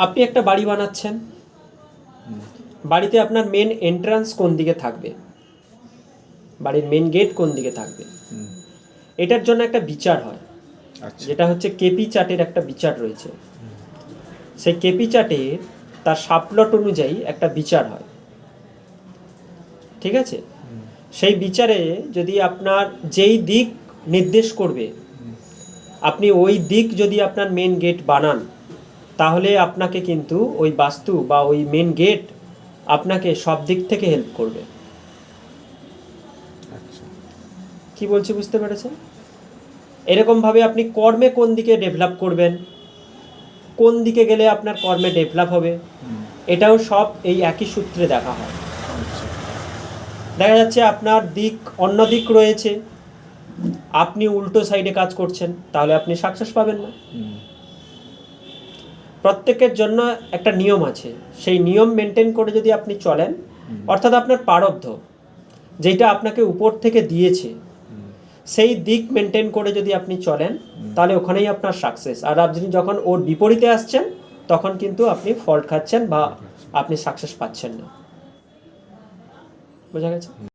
আপনি একটা বাড়ি বানাচ্ছেন, বাড়িতে আপনার মেন এন্ট্রান্স কোন দিকে থাকবে, বাড়ির মেন গেট কোন দিকে থাকবে, এটার জন্য একটা বিচার হয়, যেটা হচ্ছে কেপি চার্টের একটা বিচার রয়েছে। সেই কেপি চার্টে তার সাবপ্লট অনুযায়ী একটা বিচার হয়, ঠিক আছে? সেই বিচারে যদি আপনার যেই দিক নির্দেশ করবে, আপনি ওই দিক যদি আপনার মেন গেট বানান, তাহলে আপনাকে কিন্তু ওই বাস্তু বা ওই মেন গেট আপনাকে সব দিক থেকে হেল্প করবে। কি বলছি বুঝতে পেরেছেন? এরকমভাবে আপনি কর্মে কোন দিকে ডেভেলপ করবেন, কোন দিকে গেলে আপনার কর্মে ডেভেলপ হবে, এটাও সব এই একই সূত্রে দেখা হয়। দেখা যাচ্ছে আপনার দিক অন্য দিক রয়েছে, আপনি উল্টো সাইডে কাজ করছেন, তাহলে আপনি সাকসেস পাবেন না। প্রত্যেকের জন্য একটা নিয়ম আছে, সেই নিয়ম মেনটেন করে যদি আপনি চলেন, অর্থাৎ আপনার প্রারব্ধ যেটা আপনাকে উপর থেকে দিয়েছে, সেই দিক মেনটেন করে যদি আপনি চলেন, তাহলে ওখানেই আপনার সাকসেস। আর আপনি যখন ওর বিপরীতে আসছেন, তখন কিন্তু আপনি ফল্ট খাচ্ছেন বা আপনি সাকসেস পাচ্ছেন না। বোঝা গেছে?